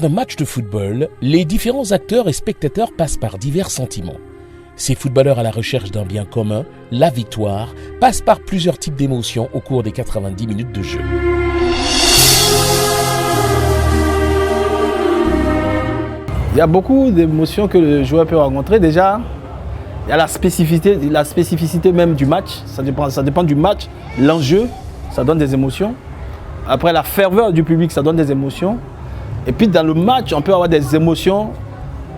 d'un match de football, les différents acteurs et spectateurs passent par divers sentiments. Ces footballeurs à la recherche d'un bien commun, la victoire, passent par plusieurs types d'émotions au cours des 90 minutes de jeu. Il y a beaucoup d'émotions que le joueur peut rencontrer. Déjà, il y a la spécificité même du match. Ça dépend du match. L'enjeu, ça donne des émotions. Après, la ferveur du public, ça donne des émotions. Et puis, dans le match, on peut avoir des émotions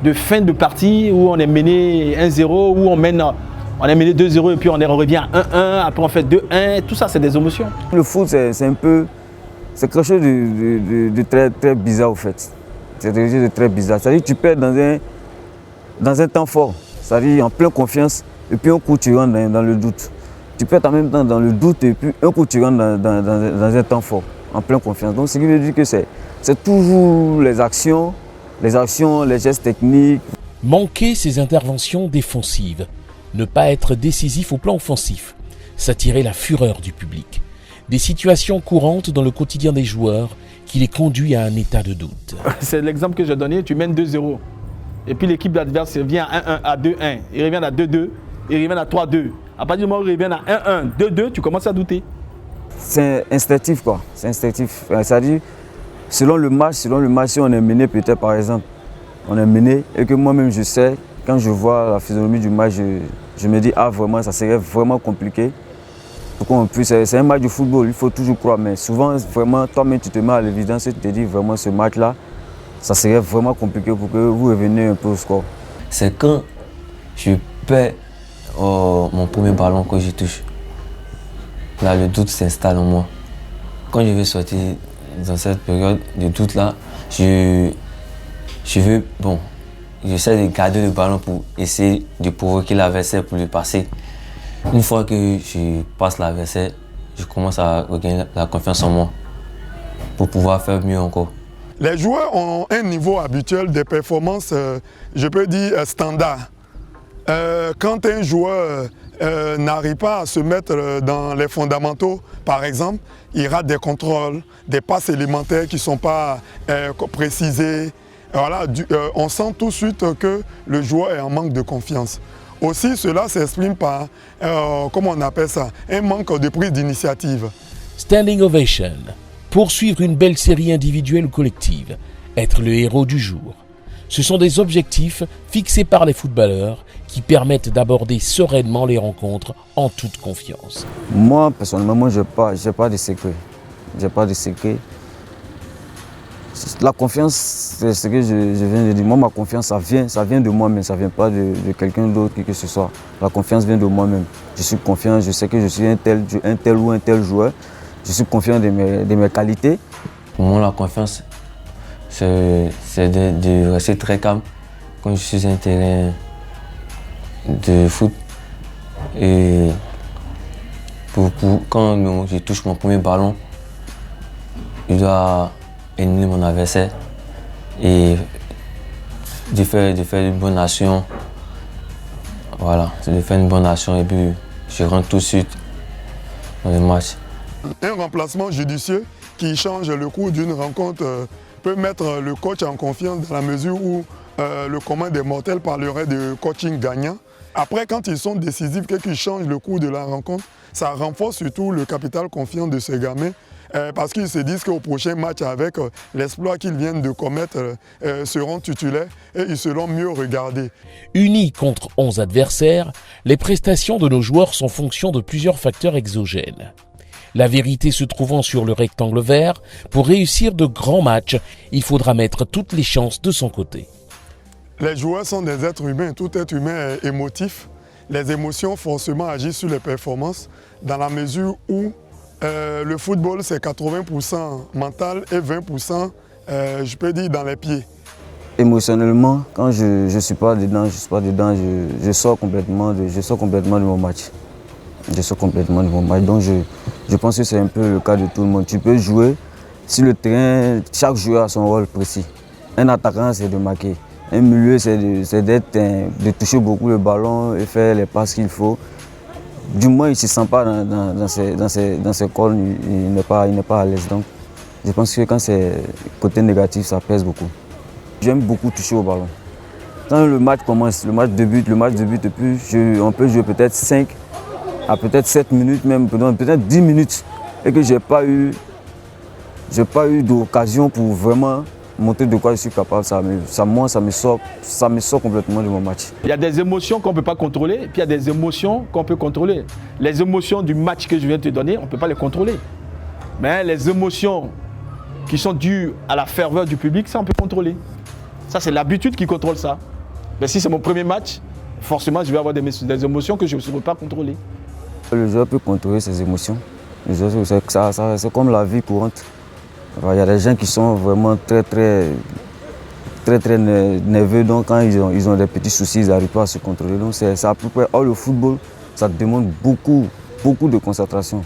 de fin de partie où on est mené 1-0, où on est mené 2-0 et puis on revient à 1-1, après on fait 2-1. Tout ça, c'est des émotions. Le foot, c'est quelque chose de très, très bizarre, au fait. C'est quelque chose de très bizarre. C'est-à-dire que tu perds dans un temps fort, c'est-à-dire en pleine confiance, et puis un coup tu rentres dans le doute. Tu perds en même temps dans le doute, et puis un coup tu rentres dans un temps fort, en pleine confiance. Donc ce qui veut dire que c'est toujours les actions, les gestes techniques. Manquer ces interventions défensives, ne pas être décisif au plan offensif, s'attirer la fureur du public. Des situations courantes dans le quotidien des joueurs qui les conduit à un état de doute. C'est l'exemple que j'ai donné, tu mènes 2-0. Et puis l'équipe adverse revient à 1-1, à 2-1, ils reviennent à 2-2, ils reviennent à 3-2. À partir du moment où ils reviennent à 1-1, 2-2, tu commences à douter. C'est instinctif, quoi. C'est instinctif. C'est-à-dire, selon le match, si on est mené peut-être par exemple, on est mené et que moi-même je sais, quand je vois la physionomie du match, je me dis, ah vraiment, ça serait vraiment compliqué. C'est un match de football, il faut toujours croire, mais souvent, vraiment, toi-même, tu te mets à l'évidence et tu te dis, vraiment, ce match-là, ça serait vraiment compliqué pour que vous reveniez un peu au score. C'est quand je perds mon premier ballon que je touche. Là, le doute s'installe en moi. Quand je vais sortir dans cette période de doute-là, j'essaie de garder le ballon pour essayer de provoquer l'adversaire pour le passer. Une fois que je passe l'adversaire, je commence à regagner la confiance en moi pour pouvoir faire mieux encore. Les joueurs ont un niveau habituel de performance, je peux dire, standard. Quand un joueur n'arrive pas à se mettre dans les fondamentaux, par exemple, il rate des contrôles, des passes élémentaires qui ne sont pas précisées. Voilà, on sent tout de suite que le joueur est en manque de confiance. Aussi, cela s'exprime par, comment on appelle ça, un manque de prise d'initiative. Standing ovation. Poursuivre une belle série individuelle ou collective. Être le héros du jour. Ce sont des objectifs fixés par les footballeurs qui permettent d'aborder sereinement les rencontres en toute confiance. Moi, personnellement, je n'ai pas de secret. J'ai pas de secret. La confiance, c'est ce que je viens de dire. Moi, ma confiance, ça vient de moi-même, ça ne vient pas de quelqu'un d'autre que ce soit. La confiance vient de moi-même. Je suis confiant, je sais que je suis un tel ou un tel joueur. Je suis confiant de mes qualités. Pour moi, la confiance, c'est de rester très calme quand je suis sur un terrain de foot. Et quand je touche mon premier ballon, je dois éliminer mon adversaire et de faire une bonne action. Voilà, de faire une bonne action et puis je rentre tout de suite dans le match. Un remplacement judicieux qui change le cours d'une rencontre peut mettre le coach en confiance dans la mesure où le commun des mortels parlerait de coaching gagnant. Après, quand ils sont décisifs, qu'ils changent le cours de la rencontre, ça renforce surtout le capital confiance de ces gamins parce qu'ils se disent qu'au prochain match, avec l'exploit qu'ils viennent de commettre, seront titulaires et ils seront mieux regardés. Unis contre 11 adversaires, les prestations de nos joueurs sont fonction de plusieurs facteurs exogènes. La vérité se trouvant sur le rectangle vert, pour réussir de grands matchs, il faudra mettre toutes les chances de son côté. Les joueurs sont des êtres humains, tout être humain est émotif. Les émotions forcément agissent sur les performances dans la mesure où le football c'est 80% mental et 20% je peux dire dans les pieds. Émotionnellement, quand je ne suis pas dedans, je sors complètement de mon match. Je sors complètement de mon match. Donc je pense que c'est un peu le cas de tout le monde. Tu peux jouer sur le terrain, chaque joueur a son rôle précis. Un attaquant, c'est de marquer. Un milieu, c'est de toucher beaucoup le ballon et faire les passes qu'il faut. Du moins, il ne se sent pas dans ses cornes, il n'est pas à l'aise. Donc, je pense que quand c'est côté négatif, ça pèse beaucoup. J'aime beaucoup toucher au ballon. Quand le match commence, le match débute, et puis on peut jouer peut-être 5 à peut-être 7 minutes, même peut-être 10 minutes, et que j'ai pas eu d'occasion pour vraiment montrer de quoi je suis capable. Ça me sort complètement de mon match. Il y a des émotions qu'on ne peut pas contrôler, puis il y a des émotions qu'on peut contrôler. Les émotions du match que je viens de te donner, on ne peut pas les contrôler. Mais les émotions qui sont dues à la ferveur du public, ça on peut contrôler. Ça c'est l'habitude qui contrôle ça. Mais si c'est mon premier match, forcément je vais avoir des émotions que je ne peux pas contrôler. Le joueur peut contrôler ses émotions. C'est comme la vie courante. Il y a des gens qui sont vraiment très nerveux, donc quand ils ont des petits soucis, ils n'arrivent pas à se contrôler. Donc c'est à peu près. Or, le football, ça demande beaucoup de concentration.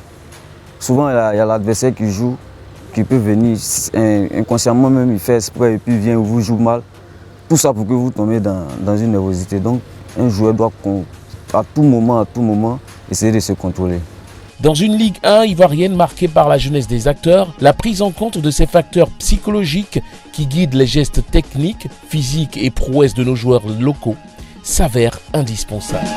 Souvent, il y a l'adversaire qui joue, qui peut venir inconsciemment même, il fait exprès et puis vient vous joue mal. Tout ça pour que vous tombiez dans une nervosité. Donc, un joueur doit à tout moment, essayer de se contrôler. Dans une Ligue 1 ivoirienne marquée par la jeunesse des acteurs, la prise en compte de ces facteurs psychologiques qui guident les gestes techniques, physiques et prouesses de nos joueurs locaux s'avère indispensable.